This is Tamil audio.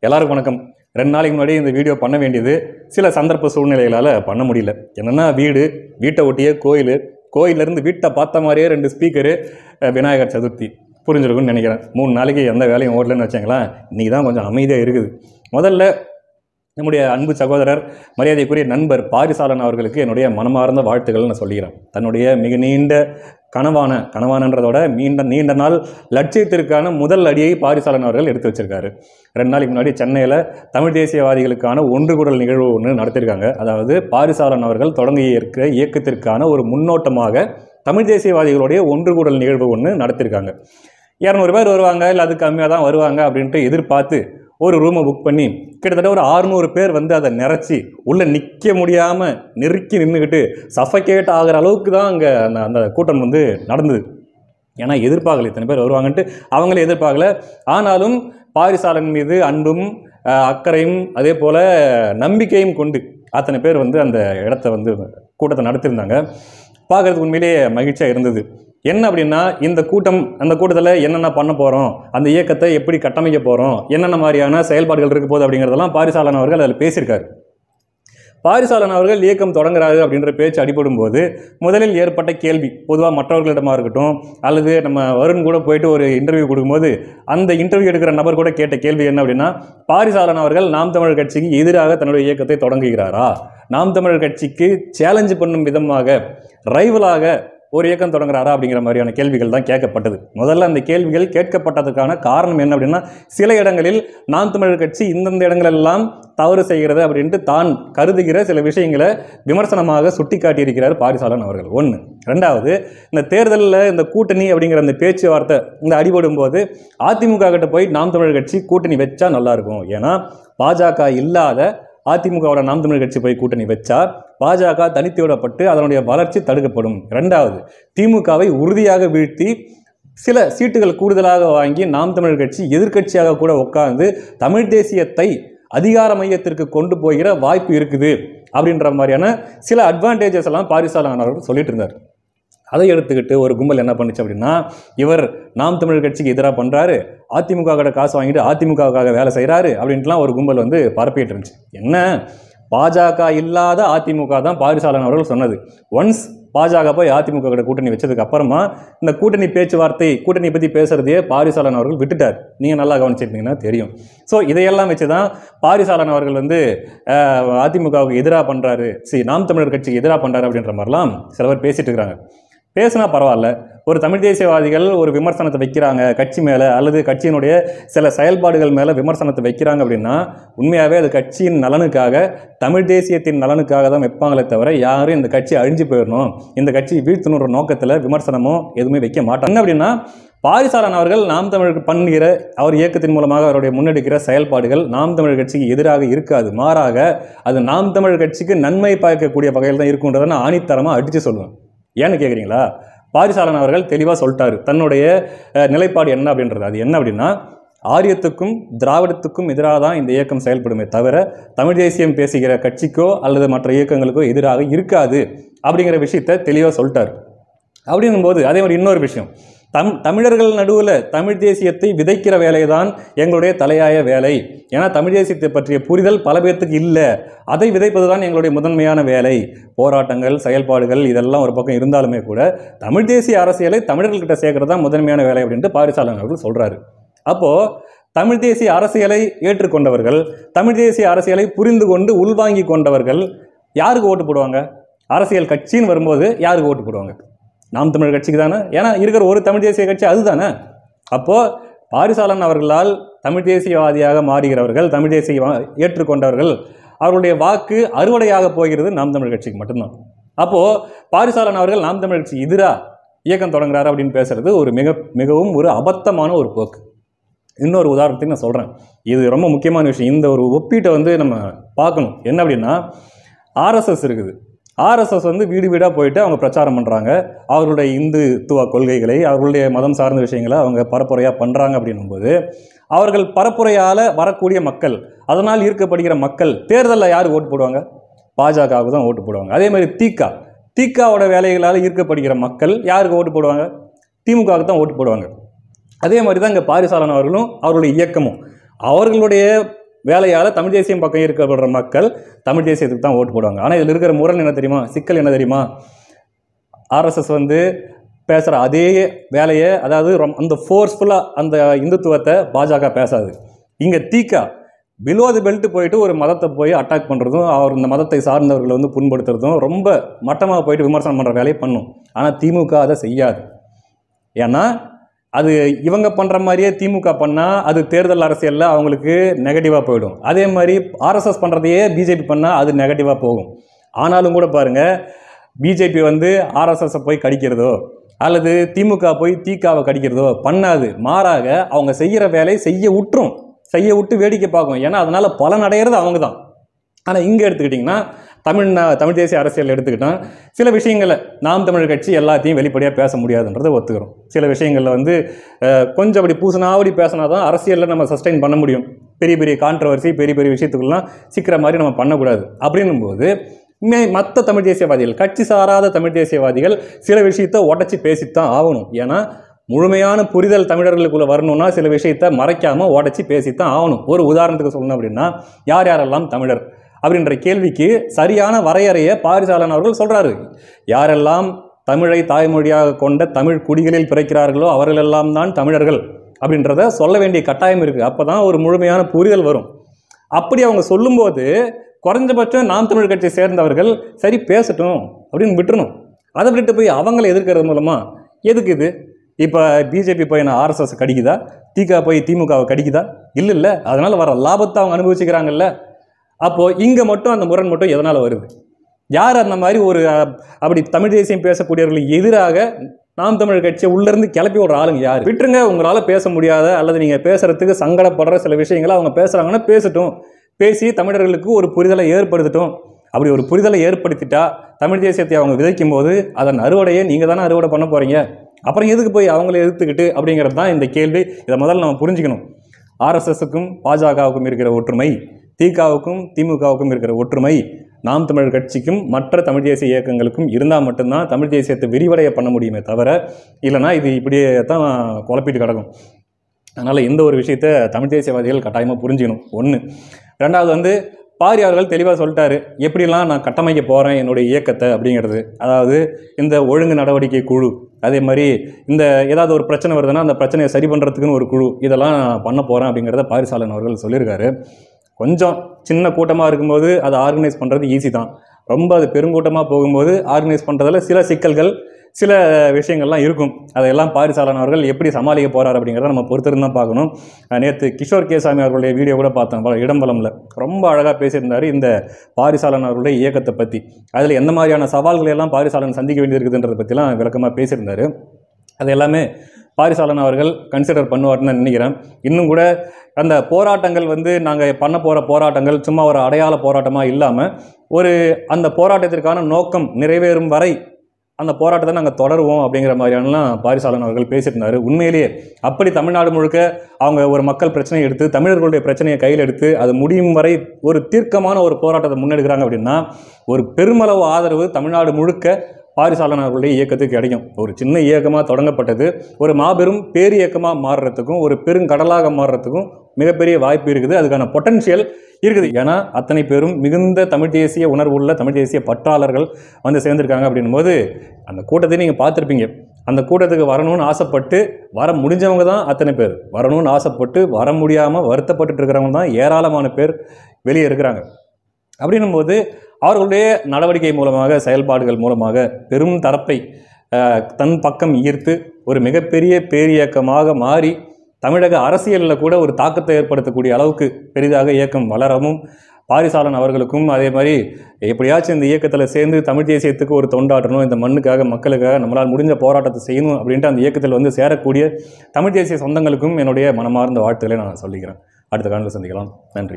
எல்லாருக்கும் வணக்கம். 2 நாளைக்கு முன்னாடி இந்த வீடியோ பண்ண வேண்டியது சில சந்தர்ப்ப சூழ்நிலைகளால் பண்ண முடியல. என்னென்னா வீட்டை ஒட்டியே கோயிலிருந்து வீட்டை பார்த்த மாதிரியே 2 ஸ்பீக்கரு, விநாயகர் சதுர்த்தி புரிஞ்சிருக்குன்னு நினைக்கிறேன். 3 நாளைக்கு எந்த வேலையும் ஓடலன்னு வச்சாங்களேன். இன்றைக்கி தான் கொஞ்சம் அமைதியாக இருக்குது. முதல்ல நம்முடைய அன்பு சகோதரர், மரியாதைக்குரிய நண்பர் பாரிசாலன் அவர்களுக்கு என்னுடைய மனமார்ந்த வாழ்த்துக்கள் நான் சொல்லிக்கிறேன். தன்னுடைய மிக நீண்ட கனவானன்றதோட நீண்ட நாள் லட்சியத்திற்கான முதல் அடியை பாரிசாலன் அவர்கள் எடுத்து வச்சிருக்காரு. 2 நாளைக்கு முன்னாடி சென்னையில் தமிழ் தேசியவாதிகளுக்கான ஒன்று கூடல் நிகழ்வு ஒன்று நடத்திருக்காங்க. அதாவது பாரிசாலன் அவர்கள் தொடங்கிய இருக்கிற இயக்கத்திற்கான ஒரு முன்னோட்டமாக தமிழ் தேசியவாதிகளுடைய ஒன்று கூடல் நிகழ்வு ஒன்று நடத்திருக்காங்க. 200 பேர் வருவாங்க, இல்லை அது கம்மியாக தான் வருவாங்க அப்படின்ட்டு எதிர்பார்த்து ஒரு ரூமை புக் பண்ணி கிட்டத்தட்ட ஒரு 600 பேர் வந்து அதை நிறச்சி உள்ளே நிற்க முடியாமல் நெருக்கி நின்றுக்கிட்டு சஃபகேட் ஆகிற அளவுக்கு தான் அங்கே அந்த கூட்டம் வந்து நடந்தது. ஏன்னா எதிர்பார்க்கல இத்தனை பேர் வருவாங்கன்ட்டு, அவங்களே எதிர்பார்க்கல. ஆனாலும் பாரிசாலன் மீது அன்பும் அக்கறையும் அதே போல் நம்பிக்கையும் கொண்டு அத்தனை பேர் வந்து அந்த கூட்டத்தை நடத்தியிருந்தாங்க. பார்க்குறதுக்கு உண்மையிலேயே மகிழ்ச்சியாக இருந்தது. என்ன அப்படின்னா, அந்த கூட்டத்தில் என்னென்ன பண்ண போகிறோம், அந்த இயக்கத்தை எப்படி கட்டமைக்க போகிறோம், என்னென்ன மாதிரியான செயல்பாடுகள் இருக்க போகுது அப்படிங்கிறதெல்லாம் பாரிசாலன் அவர்கள் அதில் பேசியிருக்காரு. பாரிசாலன் அவர்கள் இயக்கம் தொடங்குறாரு அப்படின்ற பேச்சு அடிபடும் போது முதலில் ஏற்பட்ட கேள்வி, பொதுவாக மற்றவர்களிடமாக இருக்கட்டும் அல்லது நம்ம வருண் கூட போயிட்டு ஒரு இன்டர்வியூ கொடுக்கும்போது அந்த இன்டர்வியூ எடுக்கிற நபர் கூட கேட்ட கேள்வி என்ன அப்படின்னா, பாரிசாலன் அவர்கள் நாம் தமிழர் கட்சிக்கு எதிராக தன்னுடைய இயக்கத்தை தொடங்குகிறாரா, நாம் தமிழர் கட்சிக்கு சேலஞ்சு பண்ணும் விதமாக ரைவலாக ஒரு இயக்கம் தொடங்குறாரா அப்படிங்கிற மாதிரியான கேள்விகள் தான் கேட்கப்பட்டது. முதல்ல அந்த கேள்விகள் கேட்கப்பட்டதுக்கான காரணம் என்ன அப்படின்னா, சில இடங்களில் நாம் தமிழர் கட்சி இந்தந்த இடங்களெல்லாம் தவறு செய்கிறது அப்படின்ட்டு தான் கருதுகிற சில விஷயங்களை விமர்சனமாக சுட்டி காட்டியிருக்கிறார் பாரிசாலன் அவர்கள். 1. 2வது, இந்த தேர்தலில் இந்த கூட்டணி அப்படிங்கிற அந்த பேச்சுவார்த்தை இந்த அடிபடும் போது அதிமுக கிட்ட போய் நாம் தமிழர் கட்சி கூட்டணி வச்சா நல்லாயிருக்கும். ஏன்னா பாஜக இல்லாத அதிமுகவோட நாம் தமிழர் கட்சி போய் கூட்டணி வச்சா பாஜக தனித்து விடப்பட்டு அதனுடைய வளர்ச்சி தடுக்கப்படும். 2வது, திமுகவை உறுதியாக வீழ்த்தி சில சீட்டுகள் கூடுதலாக வாங்கி நாம் தமிழர் கட்சி எதிர்க்கட்சியாக கூட உட்கார்ந்து தமிழ் தேசியத்தை அதிகார மையத்திற்கு கொண்டு போகிற வாய்ப்பு இருக்குது அப்படின்ற மாதிரியான சில அட்வான்டேஜஸ் எல்லாம் பாரிசாலன் அவர்கள் சொல்லிட்டு இருந்தார். அதை எடுத்துக்கிட்டு ஒரு கும்பல் என்ன பண்ணுச்சு அப்படின்னா, இவர் நாம் தமிழர் கட்சிக்கு எதிராக பண்ணுறாரு, அதிமுக கிட்ட காசு வாங்கிட்டு அதிமுகவுக்காக வேலை செய்கிறாரு அப்படின்ட்டுலாம் ஒரு கும்பல் வந்து பரப்பிட்டு இருந்துச்சு. என்ன, பாஜக இல்லாத அதிமுக தான் பாரிசாலன் அவர்கள் சொன்னது. ஒன்ஸ் பாஜக போய் அதிமுக கிட்ட கூட்டணி வச்சதுக்கு அப்புறமா இந்த கூட்டணி பற்றி பேசுறதையே பாரிசாலன் அவர்கள் விட்டுட்டார். நீங்கள் நல்லா கவனிச்சிருந்தீங்கன்னா தெரியும். ஸோ இதையெல்லாம் வச்சு தான் பாரிசாலன் அவர்கள் வந்து அதிமுகவுக்கு எதிராக பண்ணுறாரு, நாம் தமிழர் கட்சிக்கு எதிராக பண்ணுறாரு அப்படின்ற மாதிரிலாம் சில பேர் பேசிட்டு இருக்கிறாங்க. பேசினா பரவாயில்ல, ஒரு தமிழ் தேசியவாதிகள் ஒரு விமர்சனத்தை வைக்கிறாங்க கட்சி மேலே அல்லது கட்சியினுடைய சில செயல்பாடுகள் மேலே விமர்சனத்தை வைக்கிறாங்க அப்படின்னா உண்மையாகவே அது கட்சியின் நலனுக்காக, தமிழ் தேசியத்தின் நலனுக்காக தான் வைப்பாங்களே தவிர யாரும் இந்த கட்சி அழிஞ்சு போயிடணும், இந்த கட்சி வீழ்த்தணுன்ற நோக்கத்தில் விமர்சனமோ எதுவுமே வைக்க மாட்டாங்க. அப்படின்னா பாரிசாலன் அவர்கள் நாம் தமிழ் பண்ணுகிற அவர் இயக்கத்தின் மூலமாக அவருடைய முன்னெடுக்கிற செயல்பாடுகள் நாம் தமிழ் கட்சிக்கு எதிராக இருக்காது, மாறாக அது நாம் தமிழ் கட்சிக்கு நன்மை பயக்கக்கூடிய வகையில் தான் இருக்குன்றதை நான் ஆணித்தரமாக அடித்து சொல்லுவேன். ஏன்னு கேட்குறீங்களா, பாரிசாலன் அவர்கள் தெளிவாக சொல்லிட்டாரு தன்னுடைய நிலைப்பாடு என்ன அப்படின்றது. அது என்ன அப்படின்னா, ஆரியத்துக்கும் திராவிடத்துக்கும் எதிராக தான் இந்த இயக்கம் செயல்படுமே தவிர தமிழ் தேசியம் பேசுகிற கட்சிக்கோ அல்லது மற்ற இயக்கங்களுக்கோ எதிராக இருக்காது அப்படிங்கிற விஷயத்தை தெளிவாக சொல்லிட்டார். அப்படிங்கும்போது அதே மாதிரி இன்னொரு விஷயம், தமிழர்கள் நடுவில் தமிழ் தேசியத்தை விதைக்கிற வேலை தான் எங்களுடைய தலையாய வேலை. ஏன்னா தமிழ் தேசியத்தை பற்றிய புரிதல் பல பேர்த்துக்கு இல்லை, அதை விதைப்பது தான் எங்களுடைய முதன்மையான வேலை. போராட்டங்கள், செயல்பாடுகள் இதெல்லாம் ஒரு பக்கம் இருந்தாலுமே கூட தமிழ் தேசிய அரசியலை தமிழர்கள்கிட்ட சேர்க்கறது தான் முதன்மையான வேலை அப்படின்ட்டு பாரிசாலன் அவர்கள் சொல்கிறாரு. அப்போது தமிழ் தேசிய அரசியலை ஏற்றுக்கொண்டவர்கள், தமிழ் தேசிய அரசியலை புரிந்து கொண்டு உள்வாங்கி கொண்டவர்கள் யாருக்கு ஓட்டு போடுவாங்க? அரசியல் கட்சின்னு வரும்போது யாருக்கு ஓட்டு போடுவாங்க? நாம் தமிழர் கட்சிக்கு தானே. ஏன்னா இருக்கிற ஒரு தமிழ் தேசிய கட்சி அதுதானே. அப்போது பாரிசாலன் அவர்களால் தமிழ் தேசியவாதியாக மாறுகிறவர்கள், தமிழ் தேசிய ஏற்றுக்கொண்டவர்கள், அவர்களுடைய வாக்கு அறுவடையாக போகிறது நாம் தமிழ் கட்சிக்கு மட்டும்தான். அப்போது பாரிசாலன் அவர்கள் நாம் தமிழ் கட்சி எதிராக இயக்கம் தொடங்குறாரு அப்படின்னு பேசுறது ஒரு மிகவும் ஒரு அபத்தமான ஒரு போக்கு. இன்னொரு உதாரணத்துக்கு நான் சொல்கிறேன், இது ரொம்ப முக்கியமான விஷயம். இந்த ஒரு ஒப்பீட்டை வந்து நம்ம பார்க்கணும். என்ன அப்படின்னா, ஆர்எஸ்எஸ் இருக்குது. ஆர்எஸ்எஸ் வந்து வீடு வீடாக போயிட்டு அவங்க பிரச்சாரம் பண்ணுறாங்க, அவர்களுடைய இந்துத்துவ கொள்கைகளை, அவர்களுடைய மதம் சார்ந்த விஷயங்களை அவங்க பரப்புரையாக பண்ணுறாங்க. அப்படின்னும்போது அவர்கள் பரப்புரையால் வரக்கூடிய மக்கள், அதனால் ஈர்க்கப்படுகிற மக்கள் தேர்தலில் யார் ஓட்டு போடுவாங்க? பாஜகவுக்கு தான் ஓட்டு போடுவாங்க. அதே மாதிரி தீக்காவோட வேலைகளால் ஈர்க்கப்படுகிற மக்கள் யாருக்கு ஓட்டு போடுவாங்க? திமுகவுக்கு தான் ஓட்டு போடுவாங்க. அதே மாதிரி தான் இங்கே பாரிசாலன் அவர்களும் அவருடைய இயக்கமும் அவர்களுடைய வேலையால் தமிழ் தேசியம் பக்கம் இருக்கப்படுற மக்கள் தமிழ் தேசியத்துக்கு தான் ஓட்டு போடுவாங்க. ஆனால் இதில் இருக்கிற முரண் என்ன தெரியுமா, சிக்கல் என்ன தெரியுமா, ஆர்எஸ்எஸ் வந்து பேசுகிற அதே வேலையை, அதாவது அந்த ஃபோர்ஸ்ஃபுல்லாக அந்த இந்துத்துவத்தை பாஜக பேசாது. இங்கே தீகா பிலோ தி பெல்ட் போயிட்டு ஒரு மதத்தை போய் அட்டாக் பண்ணுறதும், அவர் இந்த மதத்தை சார்ந்தவர்களை வந்து புண்படுத்துறதும், ரொம்ப மட்டமாக போயிட்டு விமர்சனம் பண்ணுற வேலையை பண்ணும். ஆனால் திமுக அதை செய்யாது. ஏன்னா அது இவங்க பண்ணுற மாதிரியே திமுக பண்ணால் அது தேர்தல் அரசியலில் அவங்களுக்கு நெகட்டிவாக போயிடும். அதே மாதிரி ஆர்எஸ்எஸ் பண்ணுறதையே பிஜேபி பண்ணால் அது நெகட்டிவாக போகும். ஆனாலும் கூட பாருங்கள், பிஜேபி வந்து ஆர்எஸ்எஸை போய் கடிக்கிறதோ அல்லது திமுக போய் திகாவை கடிக்கிறதோ பண்ணாது. மாறாக அவங்க செய்கிற வேலை செய்ய விட்டு வேடிக்கை பார்க்கும். ஏன்னா அதனால் பலன் அடைகிறது அவங்க தான். ஆனால் இங்கே எடுத்துக்கிட்டிங்கன்னா தமிழ் தேசிய அரசியல் எடுத்துக்கிட்டால் சில விஷயங்களை நாம் தமிழர் கட்சி எல்லாத்தையும் வெளிப்படையாக பேச முடியாதுன்றதை ஒத்துக்கிறோம். சில விஷயங்களில் வந்து கொஞ்சம் அப்படி பூசணாவடி பேசினா தான் அரசியலில் நம்ம சஸ்டெயின் பண்ண முடியும். பெரிய பெரிய கான்ட்ரவர்சி, பெரிய பெரிய விஷயத்துக்குலாம் சிக்கிற மாதிரி நம்ம பண்ணக்கூடாது. அப்படின்னும்போது மற்ற தமிழ் தேசியவாதிகள், கட்சி சாராத தமிழ் தேசியவாதிகள் சில விஷயத்தை உடச்சி பேசித்தான் ஆகணும். ஏன்னா முழுமையான புரிதல் தமிழர்களுக்குள்ளே வரணும்னா சில விஷயத்தை மறைக்காமல் உடச்சி பேசித்தான் ஆகணும். ஒரு உதாரணத்துக்கு சொல்லணும் அப்படின்னா, யார் யாரெல்லாம் தமிழர் அப்படின்ற கேள்விக்கு சரியான வரையறையை பாரிசாலன் அவர்கள் சொல்கிறாரு. யாரெல்லாம் தமிழை தாய்மொழியாக கொண்ட தமிழ் குடிகளில் பிறக்கிறார்களோ அவர்களெல்லாம் தான் தமிழர்கள் அப்படின்றத சொல்ல வேண்டிய கட்டாயம் இருக்குது. அப்போ தான் ஒரு முழுமையான புரிதல் வரும். அப்படி அவங்க சொல்லும்போது குறைஞ்சபட்சம் நாம் தமிழ் கட்சியை சேர்ந்தவர்கள் சரி பேசட்டும் அப்படின்னு விட்டுறணும். அதை விட்டு போய் அவங்களை எதிர்க்கிறது மூலமாக எதுக்கு இது? இப்போ பிஜேபி போய் நான் ஆர்எஸ்எஸ் கடிக்குதா, திக போய் திமுகவை கடிக்குதா? இல்லை. அதனால் வர லாபத்தை அவங்க அனுபவிச்சுக்கிறாங்கல்ல. அப்போது இங்கே மட்டும் அந்த முரண் மட்டும் எதனால் வருது? யார் அந்த மாதிரி ஒரு அப்படி தமிழ் தேசியம் பேசக்கூடியவர்களுக்கு எதிராக நாம் தமிழ் கட்சியை உள்ளேருந்து கிளப்பி விடுற ஆளுங்க யார்? விட்டுருங்க. உங்களால் பேச முடியாத அல்லது நீங்கள் பேசுகிறதுக்கு சங்கடப்படுற சில விஷயங்களை அவங்க பேசுகிறாங்கன்னா பேசட்டும். பேசி தமிழர்களுக்கு ஒரு புரிதலை ஏற்படுத்தட்டும். அப்படி ஒரு புரிதலை ஏற்படுத்திட்டா தமிழ் தேசியத்தை அவங்க விதைக்கும் போது அதன் அறுவடையை நீங்கள் தானே அறுவடை பண்ண போகிறீங்க. அப்புறம் எதுக்கு போய் அவங்கள எதிர்த்துக்கிட்டு அப்படிங்கிறது தான் இந்த கேள்வி. இதை முதல்ல நம்ம புரிஞ்சுக்கணும். ஆர்எஸ்எஸ்க்கும் பாஜகவுக்கும் இருக்கிற ஒற்றுமை, திகாவுக்கும் திமுகவுக்கும் இருக்கிற ஒற்றுமை, நாம் தமிழர் கட்சிக்கும் மற்ற தமிழ் தேசிய இயக்கங்களுக்கும் இருந்தால் மட்டும்தான் தமிழ் தேசியத்தை விரிவடைய பண்ண முடியுமே தவிர, இல்லைனா இது இப்படியே தான் குழப்பிட்டு கிடக்கும். அதனால் இந்த ஒரு விஷயத்தை தமிழ் தேசியவாதிகள் கட்டாயமாக புரிஞ்சுக்கணும். ஒன்று. ரெண்டாவது வந்து பாரி அவர்கள் தெளிவாக சொல்லிட்டாரு, எப்படிலாம் நான் கட்டமைக்க போகிறேன் என்னுடைய இயக்கத்தை அப்படிங்கிறது. அதாவது இந்த ஒழுங்கு நடவடிக்கை குழு, அதே மாதிரி இந்த ஏதாவது ஒரு பிரச்சனை வருதுன்னா அந்த பிரச்சனையை சரி பண்ணுறதுக்குன்னு ஒரு குழு, இதெல்லாம் பண்ண போகிறேன் அப்படிங்கிறத பாரிசாலன் அவர்கள் சொல்லியிருக்காரு. கொஞ்சம் சின்ன கூட்டமாக இருக்கும்போது அதை ஆர்கனைஸ் பண்ணுறது ஈஸி தான். ரொம்ப அது பெருங்கூட்டமாக போகும்போது ஆர்கனைஸ் பண்ணுறதுல சில சிக்கல்கள், சில விஷயங்கள்லாம் இருக்கும். அதையெல்லாம் பாரிசாலன் அவர்கள் எப்படி சமாளிக்க போகிறார் அப்படிங்கிறத நம்ம பொறுத்திருந்து தான் பார்க்கணும். நேற்று கிஷோர் கேசாமி அவர்களுடைய வீடியோ கூட பார்த்தேன், இடம்பலமில் ரொம்ப அழகாக பேசியிருந்தார் இந்த பாரிசாலன் அவர்களுடைய இயக்கத்தை பற்றி. அதில் எந்த மாதிரியான சவால்களை எல்லாம் பாரிசாலன் சந்திக்க வேண்டியிருக்குதுன்றதை பற்றிலாம் விளக்கமாக பேசியிருந்தார். அது எல்லாமே பாரிசாலன் அவர்கள் கன்சிடர் பண்ணுவார்னு நினைக்கிறேன். இன்னும் கூட அந்த போராட்டங்கள் வந்து நாங்கள் பண்ண போகிற போராட்டங்கள் சும்மா ஒரு அடையாள போராட்டமாக இல்லாமல் ஒரு அந்த போராட்டத்திற்கான நோக்கம் நிறைவேறும் வரை அந்த போராட்டத்தை நாங்கள் தொடருவோம் அப்படிங்கிற மாதிரியானலாம் பாரிசாலன் அவர்கள் பேசியிருந்தார். உண்மையிலேயே அப்படி தமிழ்நாடு முழுக்க அவங்க ஒரு மக்கள் பிரச்சனையை எடுத்து, தமிழர்களுடைய பிரச்சனையை கையில் எடுத்து அது முடியும் வரை ஒரு தீர்க்கமான ஒரு போராட்டத்தை முன்னெடுக்கிறாங்க அப்படின்னா ஒரு பெருமளவு ஆதரவு தமிழ்நாடு முழுக்க பாரிசாலன் அவர்களுடைய இயக்கத்துக்கு கிடைக்கும். ஒரு சின்ன இயக்கமாக தொடங்கப்பட்டது ஒரு மாபெரும் பேர் இயக்கமாக மாறுறதுக்கும் ஒரு பெருங்கடலாக மாறுறதுக்கும் மிகப்பெரிய வாய்ப்பு இருக்குது. அதுக்கான பொட்டன்ஷியல் இருக்குது. ஏன்னா அத்தனை பேரும் மிகுந்த தமிழ் தேசிய உணர்வுள்ள தமிழ் தேசிய பற்றாளர்கள் வந்து சேர்ந்துருக்காங்க. அப்படின்னும் போது அந்த கூட்டத்தை நீங்கள் பார்த்துருப்பீங்க. அந்த கூட்டத்துக்கு வரணும்னு ஆசைப்பட்டு வர முடிஞ்சவங்க தான் அத்தனை பேர். வரணும்னு ஆசைப்பட்டு வர முடியாமல் வருத்தப்பட்டு இருக்கிறவங்க தான் ஏராளமான பேர் வெளியே இருக்கிறாங்க. அப்படின்னும் போது அவர்களுடைய நடவடிக்கை மூலமாக, செயல்பாடுகள் மூலமாக பெரும் தரப்பை தன் பக்கம் ஈர்த்து ஒரு மிகப்பெரிய பேரியக்கமாக மாறி தமிழக அரசியலில் கூட ஒரு தாக்கத்தை ஏற்படுத்தக்கூடிய அளவுக்கு பெரிதாக இயக்கம் வளரவும், பாரிசாலன் அவர்களுக்கும் அதே மாதிரி எப்படியாச்சும் இந்த இயக்கத்தில் சேர்ந்து தமிழ் தேசியத்துக்கு ஒரு தொண்டாற்றணும், இந்த மண்ணுக்காக மக்களுக்காக நம்மளால் முடிஞ்ச போராட்டத்தை செய்யணும் அப்படின்ட்டு அந்த இயக்கத்தில் வந்து சேரக்கூடிய தமிழ் தேசிய சொந்தங்களுக்கும் என்னுடைய மனமார்ந்த வாழ்த்துக்களை நான் சொல்லிக்கிறேன். அடுத்த காணொளியில் சந்திக்கலாம். நன்றி.